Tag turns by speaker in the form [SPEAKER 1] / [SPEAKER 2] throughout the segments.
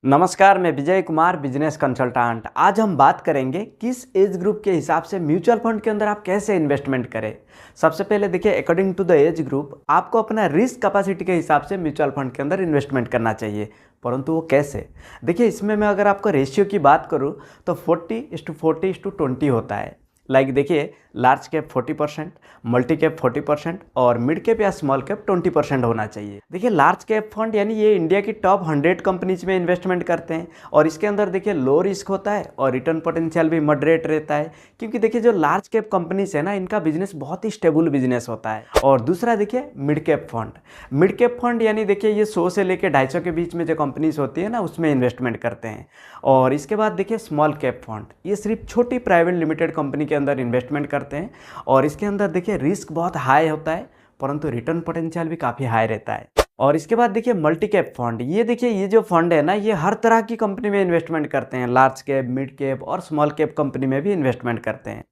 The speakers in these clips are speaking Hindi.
[SPEAKER 1] नमस्कार, मैं विजय कुमार बिजनेस कंसल्टेंट। आज हम बात करेंगे किस एज ग्रुप के हिसाब से म्यूचुअल फंड के अंदर आप कैसे इन्वेस्टमेंट करें। सबसे पहले देखिए, according to the age group आपको अपना रिस्क कैपेसिटी के हिसाब से म्यूचुअल फंड के अंदर इन्वेस्टमेंट करना चाहिए। परंतु वो कैसे? देखिए, इसमें मैं अगर आपको रेशियो की बात करूँ तो 40:40:20 होता है। देखिए, लार्ज कैप 40%, मल्टी कैप 40% और मिड कैप या स्मॉल कैप 20% होना चाहिए। देखिए, लार्ज कैप फंड यानी ये इंडिया की टॉप 100 कंपनीज में इन्वेस्टमेंट करते हैं और इसके अंदर देखिए लो रिस्क होता है और रिटर्न पोटेंशियल भी मॉडरेट रहता है, क्योंकि देखिए जो लार्ज कैप कंपनीज है ना, इनका बिजनेस बहुत ही स्टेबल बिजनेस होता है। और दूसरा देखिए mid cap fund. Mid cap fund यानी देखिए ये 100 से लेकर 250 के बीच में जो कंपनीज होती है ना, उसमें इन्वेस्टमेंट करते हैं। और इसके बाद देखिए स्मॉल कैप फंड, ये सिर्फ छोटी प्राइवेट लिमिटेड कंपनी के अंदर इन्वेस्टमेंट करते हैं और इसके अंदर देखिए रिस्क बहुत हाई होता है, परंतु रिटर्न पोटेंशियल भी काफ़ी हाई रहता है। और इसके बाद देखिए मल्टी कैप फंड, ये देखिए ये जो फंड है ना, ये हर तरह की कंपनी में इन्वेस्टमेंट करते हैं। लार्ज कैप, मिड कैप और स्मॉल कैप कंपनी में भी इन्वेस्टमेंट करते हैं।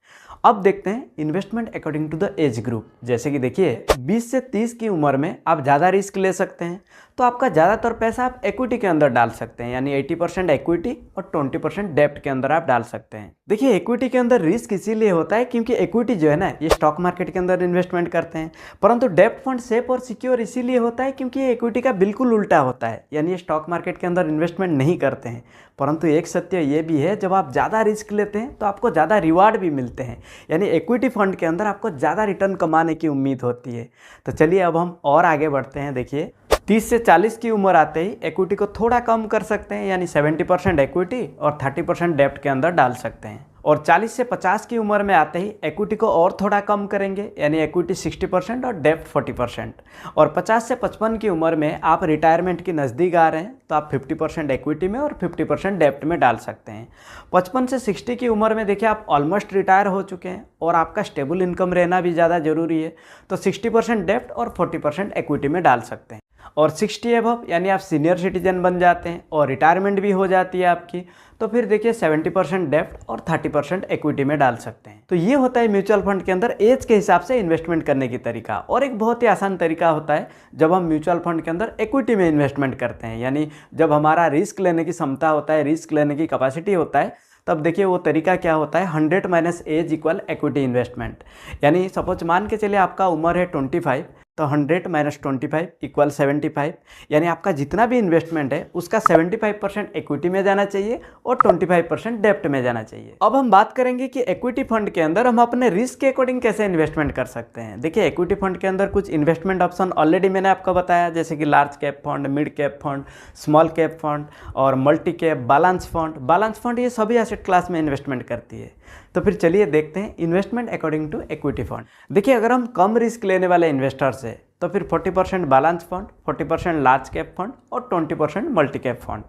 [SPEAKER 1] अब देखते हैं investment according to the age group. जैसे कि देखिए 20 से 30 की उम्र में आप ज़्यादा रिस्क ले सकते हैं, तो आपका ज़्यादातर पैसा आप इक्विटी के अंदर डाल सकते हैं, यानी 80% इक्विटी और 20% डेब्ट के अंदर आप डाल सकते हैं। देखिए, इक्विटी के अंदर रिस्क इसीलिए होता है क्योंकि इक्विटी जो है ना, ये स्टॉक मार्केट के अंदर इन्वेस्टमेंट करते हैं, परंतु डेब्ट फंड सेफ और सिक्योर इसीलिए होता है क्योंकि ये इक्विटी का बिल्कुल उल्टा होता है, यानी ये स्टॉक मार्केट के अंदर इन्वेस्टमेंट नहीं करते हैं। परंतु एक सत्य ये भी है, जब आप ज़्यादा रिस्क लेते हैं तो आपको ज़्यादा रिवार्ड भी मिलते हैं, यानी इक्विटी फंड के अंदर आपको ज़्यादा रिटर्न कमाने की उम्मीद होती है। तो चलिए अब हम और आगे बढ़ते हैं। देखिए 30 से 40 की उम्र आते ही इक्विटी को थोड़ा कम कर सकते हैं, यानी 70% इक्विटी और 30% डेब्ट के अंदर डाल सकते हैं। और 40 से 50 की उम्र में आते ही इक्विटी को और थोड़ा कम करेंगे, यानी इक्विटी 60% और डेब्ट 40%। और 50 से 55 की उम्र में आप रिटायरमेंट के नज़दीक आ रहे हैं, तो आप 50% इक्विटी में और 50% डेब्ट में डाल सकते हैं। 55 से 60 की उम्र में देखिए आप ऑलमोस्ट रिटायर हो चुके हैं और आपका स्टेबल इनकम रहना भी ज़्यादा ज़रूरी है, तो 60% डेब्ट और 40% इक्विटी में डाल सकते हैं। और 60 एबव यानी आप सीनियर सिटीजन बन जाते हैं और रिटायरमेंट भी हो जाती है आपकी, तो फिर देखिए 70% डेब्ट और 30% इक्विटी में डाल सकते हैं। तो ये होता है म्यूचुअल फंड के अंदर एज के हिसाब से इन्वेस्टमेंट करने की तरीका। और एक बहुत ही आसान तरीका होता है जब हम म्यूचुअल फंड के अंदर इक्विटी में इन्वेस्टमेंट करते हैं, यानी जब हमारा रिस्क लेने की क्षमता होता है, रिस्क लेने की कैपेसिटी होता है, तब देखिए वो तरीका क्या होता है, 100 minus age equal equity investment. यानी सपोज मान के चलिए आपका उम्र है 25, तो 100 माइनस 25 इक्वल 75, यानी आपका जितना भी इन्वेस्टमेंट है उसका 75% इक्विटी में जाना चाहिए और 25% डेब्ट में जाना चाहिए। अब हम बात करेंगे कि इक्विटी फंड के अंदर हम अपने रिस्क के अकॉर्डिंग कैसे इन्वेस्टमेंट कर सकते हैं। देखिए, इक्विटी फंड के अंदर कुछ इन्वेस्टमेंट ऑप्शन ऑलरेडी मैंने आपको बताया, जैसे कि large cap fund, mid cap fund, small cap fund और multi cap, balance fund. Balance fund ये सभी एसेट क्लास में इन्वेस्टमेंट करती है। तो फिर चलिए देखते हैं investment according to equity fund. देखिए, अगर हम कम रिस्क लेने वाले इन्वेस्टर्स हैं तो फिर 40% balance fund, 40% large cap fund और 20% मल्टी कैप फंड।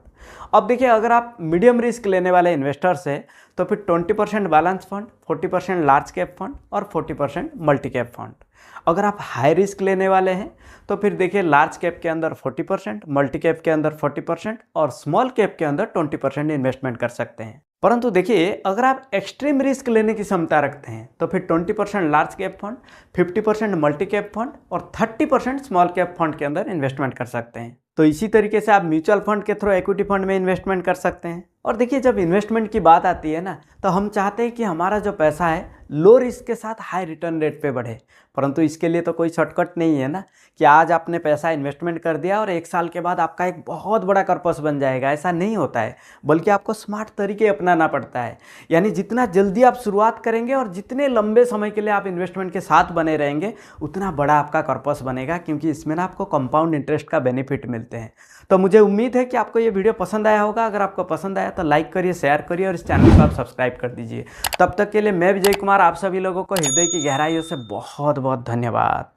[SPEAKER 1] अब देखिए, अगर आप मीडियम रिस्क लेने वाले इन्वेस्टर्स हैं तो फिर 20% balance fund, 40% large cap fund और 40% मल्टी कैप फंड। अगर आप हाई रिस्क लेने वाले हैं तो फिर देखिए लार्ज कैप के अंदर 40%, मल्टी कैप के अंदर 40% और स्मॉल कैप के अंदर 20% इन्वेस्टमेंट कर सकते हैं। परंतु देखिए, अगर आप एक्सट्रीम रिस्क लेने की क्षमता रखते हैं तो फिर 20% large cap fund, 50% multi cap fund और 30% स्मॉल कैप फंड के अंदर इन्वेस्टमेंट कर सकते हैं। तो इसी तरीके से आप म्यूचुअल फंड के थ्रू इक्विटी फंड में इन्वेस्टमेंट कर सकते हैं। और देखिए, जब इन्वेस्टमेंट की बात आती है ना, तो हम चाहते हैं कि हमारा जो पैसा है लो रिस्क के साथ हाई रिटर्न रेट पे बढ़े, परंतु इसके लिए तो कोई शॉर्टकट नहीं है ना कि आज आपने पैसा इन्वेस्टमेंट कर दिया और 1 साल के बाद आपका एक बहुत बड़ा कर्पस बन जाएगा। ऐसा नहीं होता है, बल्कि आपको स्मार्ट तरीके अपनाना पड़ता है। यानी जितना जल्दी आप शुरुआत करेंगे और जितने लंबे समय के लिए आप इन्वेस्टमेंट के साथ बने रहेंगे, उतना बड़ा आपका कर्पस बनेगा, क्योंकि इसमें ना आपको कंपाउंड इंटरेस्ट का बेनिफिट मिलते हैं। तो मुझे उम्मीद है कि आपको ये वीडियो पसंद आया होगा। अगर आपको पसंद आया तो लाइक करिए, शेयर करिए और इस चैनल को आप सब्सक्राइब कर दीजिए। तब तक के लिए मैं विजय कुमार आप सभी लोगों को हृदय की गहराइयों से बहुत बहुत धन्यवाद।